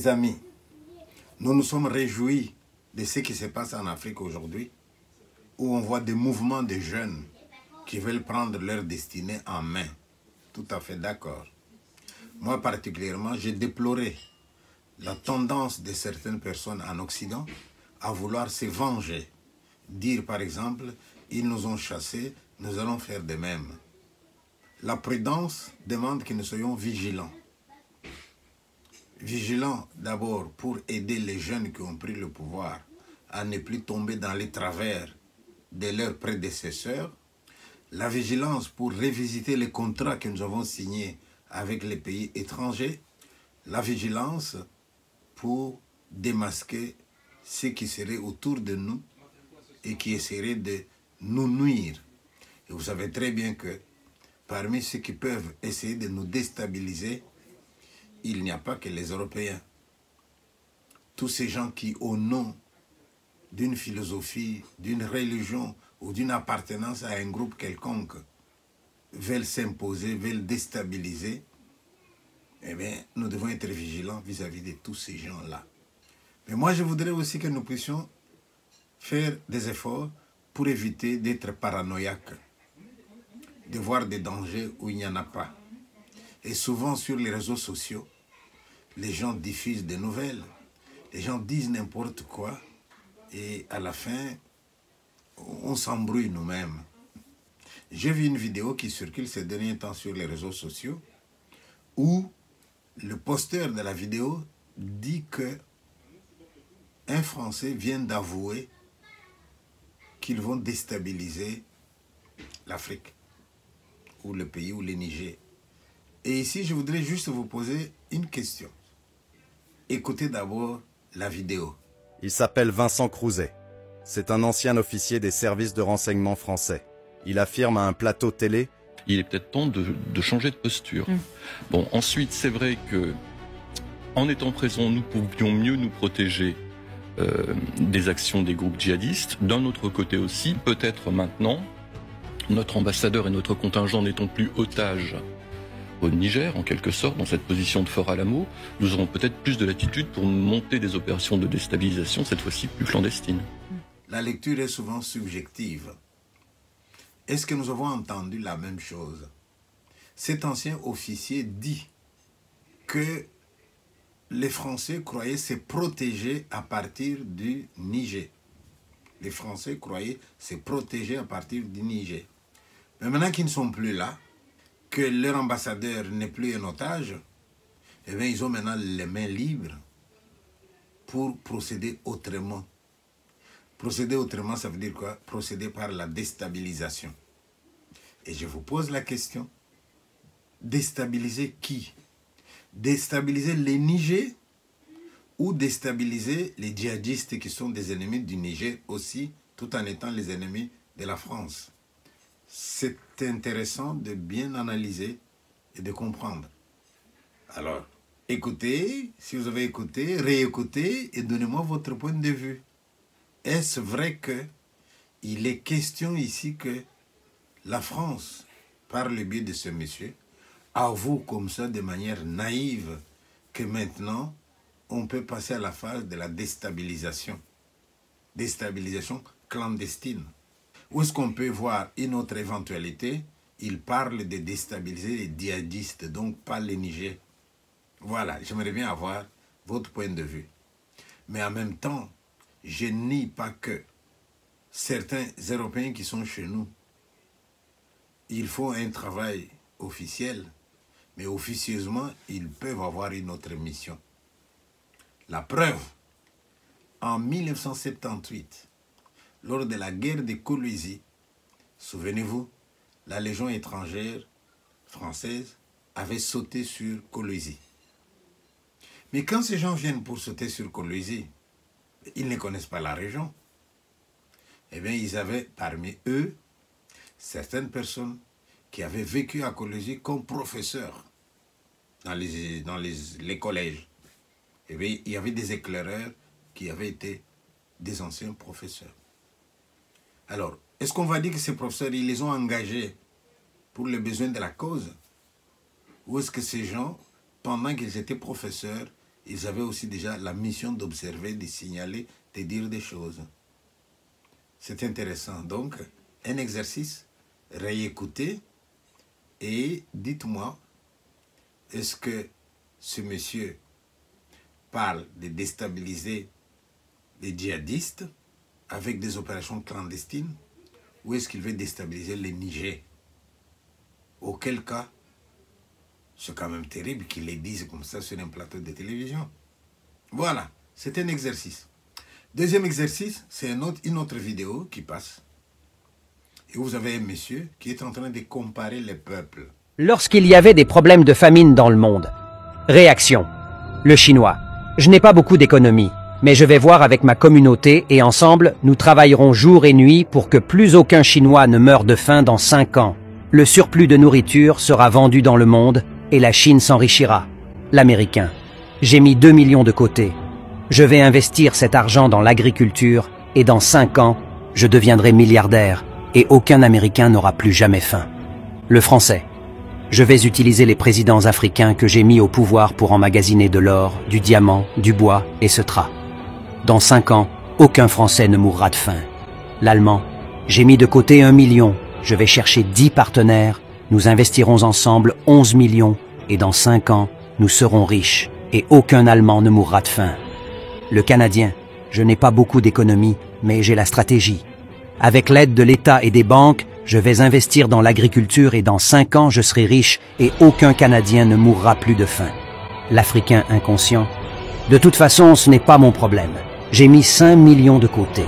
Mes amis, nous nous sommes réjouis de ce qui se passe en Afrique aujourd'hui, où on voit des mouvements de jeunes qui veulent prendre leur destinée en main. Tout à fait d'accord. Moi particulièrement, j'ai déploré la tendance de certaines personnes en Occident à vouloir se venger. Dire par exemple, ils nous ont chassés, nous allons faire de même. La prudence demande que nous soyons vigilants. Vigilants d'abord pour aider les jeunes qui ont pris le pouvoir à ne plus tomber dans les travers de leurs prédécesseurs. La vigilance pour revisiter les contrats que nous avons signés avec les pays étrangers. La vigilance pour démasquer ce qui serait autour de nous et qui essaierait de nous nuire. Et vous savez très bien que parmi ceux qui peuvent essayer de nous déstabiliser, il n'y a pas que les Européens. Tous ces gens qui, au nom d'une philosophie, d'une religion ou d'une appartenance à un groupe quelconque, veulent s'imposer, veulent déstabiliser, eh bien, nous devons être vigilants vis-à-vis de tous ces gens-là. Mais moi, je voudrais aussi que nous puissions faire des efforts pour éviter d'être paranoïaques, de voir des dangers où il n'y en a pas. Et souvent sur les réseaux sociaux, les gens diffusent des nouvelles, les gens disent n'importe quoi, et à la fin, on s'embrouille nous-mêmes. J'ai vu une vidéo qui circule ces derniers temps sur les réseaux sociaux, où le posteur de la vidéo dit que un Français vient d'avouer qu'ils vont déstabiliser l'Afrique, ou le pays, ou le Niger. Et ici, je voudrais juste vous poser une question. Écoutez d'abord la vidéo. Il s'appelle Vincent Crouzet. C'est un ancien officier des services de renseignement français. Il affirme à un plateau télé: il est peut-être temps de changer de posture. Bon, ensuite, c'est vrai que en étant présents, nous pouvions mieux nous protéger des actions des groupes djihadistes. D'un autre côté aussi, peut-être maintenant, notre ambassadeur et notre contingent n'étant plus otages au Niger, en quelque sorte, dans cette position de Fort Alamo, nous aurons peut-être plus de latitude pour monter des opérations de déstabilisation, cette fois-ci plus clandestines. La lecture est souvent subjective. Est-ce que nous avons entendu la même chose? Cet ancien officier dit que les Français croyaient se protéger à partir du Niger. Les Français croyaient se protéger à partir du Niger. Mais maintenant qu'ils ne sont plus là, que leur ambassadeur n'est plus un otage, eh bien, ils ont maintenant les mains libres pour procéder autrement. Procéder autrement, ça veut dire quoi? Procéder par la déstabilisation. Et je vous pose la question, déstabiliser qui? Déstabiliser les Niger ou déstabiliser les djihadistes qui sont des ennemis du Niger aussi, tout en étant les ennemis de la France? C'est intéressant de bien analyser et de comprendre. Alors, écoutez, si vous avez écouté, réécoutez et donnez-moi votre point de vue. Est-ce vrai qu'il est question ici que la France, par le biais de ce monsieur, avoue comme ça de manière naïve que maintenant on peut passer à la phase de la déstabilisation clandestine? Où est-ce qu'on peut voir une autre éventualité? Il parle de déstabiliser les djihadistes, donc pas les Niger. Voilà, j'aimerais bien avoir votre point de vue. Mais en même temps, je nie pas que certains Européens qui sont chez nous, il faut un travail officiel, mais officieusement, ils peuvent avoir une autre mission. La preuve, en 1978, lors de la guerre de Colosie, souvenez-vous, la Légion étrangère française avait sauté sur Colosie. Mais quand ces gens viennent pour sauter sur Colosie, ils ne connaissent pas la région. Eh bien, ils avaient parmi eux certaines personnes qui avaient vécu à Colosie comme professeurs dans les collèges. Eh bien, il y avait des éclaireurs qui avaient été des anciens professeurs. Alors, est-ce qu'on va dire que ces professeurs, ils les ont engagés pour les besoins de la cause? Ou est-ce que ces gens, pendant qu'ils étaient professeurs, ils avaient aussi déjà la mission d'observer, de signaler, de dire des choses. C'est intéressant. Donc, un exercice, réécoutez et dites-moi, est-ce que ce monsieur parle de déstabiliser les djihadistes avec des opérations clandestines ou est-ce qu'il veut déstabiliser le Niger? Auquel cas, c'est quand même terrible qu'ils les disent comme ça sur un plateau de télévision. Voilà, c'est un exercice. Deuxième exercice, c'est une autre vidéo qui passe. Et vous avez un monsieur qui est en train de comparer les peuples. Lorsqu'il y avait des problèmes de famine dans le monde. Réaction. Le chinois. Je n'ai pas beaucoup d'économie, mais je vais voir avec ma communauté et ensemble, nous travaillerons jour et nuit pour que plus aucun Chinois ne meure de faim dans 5 ans. Le surplus de nourriture sera vendu dans le monde et la Chine s'enrichira. L'Américain. J'ai mis 2 millions de côté. Je vais investir cet argent dans l'agriculture et dans 5 ans, je deviendrai milliardaire et aucun Américain n'aura plus jamais faim. Le Français. Je vais utiliser les présidents africains que j'ai mis au pouvoir pour emmagasiner de l'or, du diamant, du bois et ce drap. Dans 5 ans, aucun Français ne mourra de faim. L'Allemand. J'ai mis de côté 1 million. Je vais chercher 10 partenaires. Nous investirons ensemble 11 millions et dans 5 ans, nous serons riches et aucun Allemand ne mourra de faim. Le Canadien. Je n'ai pas beaucoup d'économie, mais j'ai la stratégie. Avec l'aide de l'État et des banques, je vais investir dans l'agriculture et dans 5 ans, je serai riche et aucun Canadien ne mourra plus de faim. L'Africain inconscient. De toute façon, ce n'est pas mon problème. J'ai mis 5 millions de côté.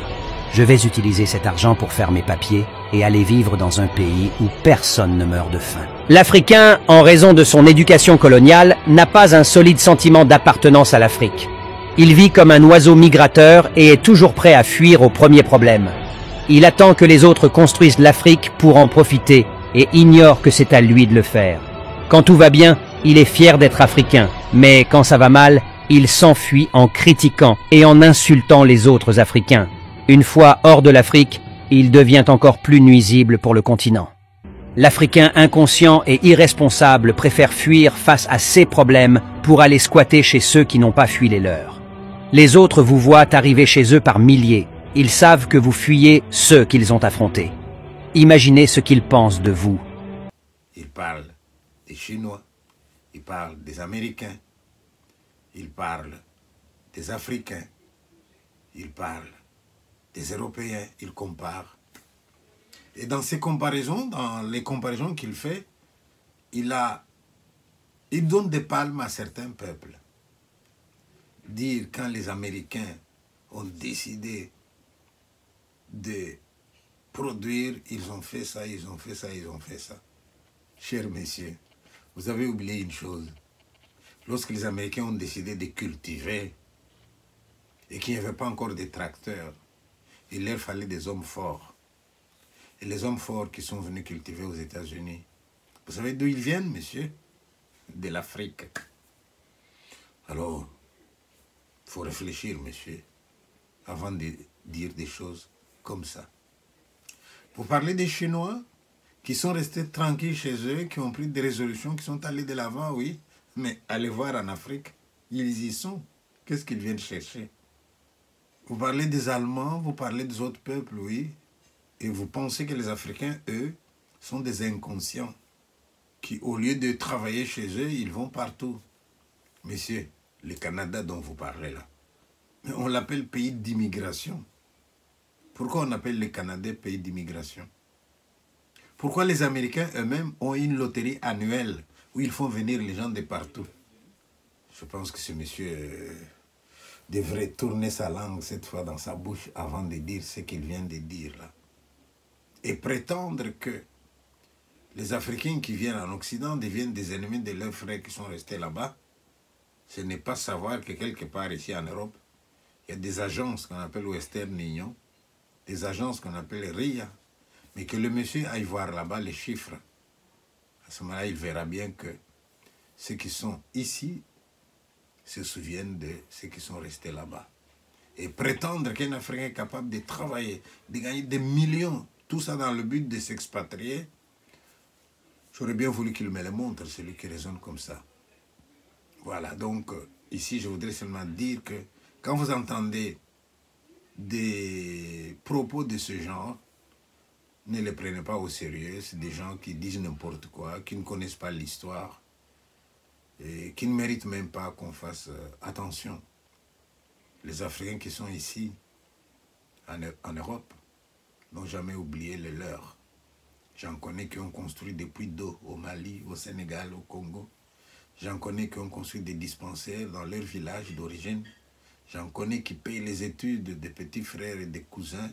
Je vais utiliser cet argent pour faire mes papiers et aller vivre dans un pays où personne ne meurt de faim. L'Africain, en raison de son éducation coloniale, n'a pas un solide sentiment d'appartenance à l'Afrique. Il vit comme un oiseau migrateur et est toujours prêt à fuir au premier problème. Il attend que les autres construisent l'Afrique pour en profiter et ignore que c'est à lui de le faire. Quand tout va bien, il est fier d'être africain, mais quand ça va mal, il s'enfuit en critiquant et en insultant les autres Africains. Une fois hors de l'Afrique, il devient encore plus nuisible pour le continent. L'Africain inconscient et irresponsable préfère fuir face à ses problèmes pour aller squatter chez ceux qui n'ont pas fui les leurs. Les autres vous voient arriver chez eux par milliers. Ils savent que vous fuyez ceux qu'ils ont affrontés. Imaginez ce qu'ils pensent de vous. Il parle des Chinois, il parle des Américains, il parle des Africains, il parle des Européens, il compare. Et dans ces comparaisons, dans les comparaisons qu'il fait, il donne des palmes à certains peuples. Dire quand les Américains ont décidé de produire, ils ont fait ça, ils ont fait ça, ils ont fait ça. Chers messieurs, vous avez oublié une chose. Lorsque les Américains ont décidé de cultiver et qu'il n'y avait pas encore de tracteurs, il leur fallait des hommes forts. Et les hommes forts qui sont venus cultiver aux États-Unis, vous savez d'où ils viennent, monsieur? De l'Afrique. Alors, il faut réfléchir, monsieur, avant de dire des choses comme ça. Pour parler des Chinois qui sont restés tranquilles chez eux, qui ont pris des résolutions, qui sont allés de l'avant, oui, mais allez voir en Afrique, ils y sont. Qu'est-ce qu'ils viennent chercher? Vous parlez des Allemands, vous parlez des autres peuples, oui, et vous pensez que les Africains, eux, sont des inconscients, qui, au lieu de travailler chez eux, ils vont partout. Messieurs, le Canada dont vous parlez là, mais on l'appelle pays d'immigration. Pourquoi on appelle le Canada pays d'immigration? Pourquoi les Américains eux-mêmes ont une loterie annuelle où ils font venir les gens de partout? Je pense que ce monsieur devrait tourner sa langue cette fois dans sa bouche avant de dire ce qu'il vient de dire là. Et prétendre que les Africains qui viennent en Occident deviennent des ennemis de leurs frères qui sont restés là-bas, ce n'est pas savoir que quelque part ici en Europe, il y a des agences qu'on appelle Western Union, des agences qu'on appelle RIA, mais que le monsieur aille voir là-bas les chiffres. À ce moment-là, il verra bien que ceux qui sont ici se souviennent de ceux qui sont restés là-bas. Et prétendre qu'un Africain est capable de travailler, de gagner des millions, tout ça dans le but de s'expatrier, j'aurais bien voulu qu'il me le montre, celui qui raisonne comme ça. Voilà, donc ici, je voudrais seulement dire que quand vous entendez des propos de ce genre, ne les prenez pas au sérieux. C'est des gens qui disent n'importe quoi, qui ne connaissent pas l'histoire et qui ne méritent même pas qu'on fasse attention. Les Africains qui sont ici, en Europe, n'ont jamais oublié les leurs. J'en connais qui ont construit des puits d'eau au Mali, au Sénégal, au Congo. J'en connais qui ont construit des dispensaires dans leur village d'origine. J'en connais qui payent les études des petits frères et des cousins.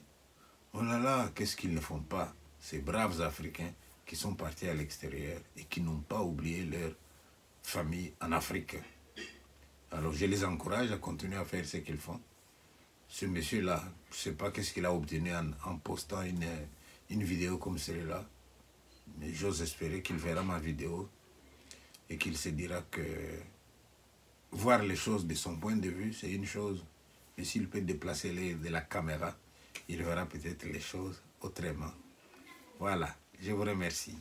Oh là là, qu'est-ce qu'ils ne font pas, ces braves Africains qui sont partis à l'extérieur et qui n'ont pas oublié leur famille en Afrique. Alors je les encourage à continuer à faire ce qu'ils font. Ce monsieur-là, je ne sais pas qu'est-ce qu'il a obtenu en postant une vidéo comme celle-là, mais j'ose espérer qu'il verra ma vidéo et qu'il se dira que voir les choses de son point de vue, c'est une chose, mais s'il peut déplacer de la caméra, il verra peut-être les choses autrement. Voilà, je vous remercie.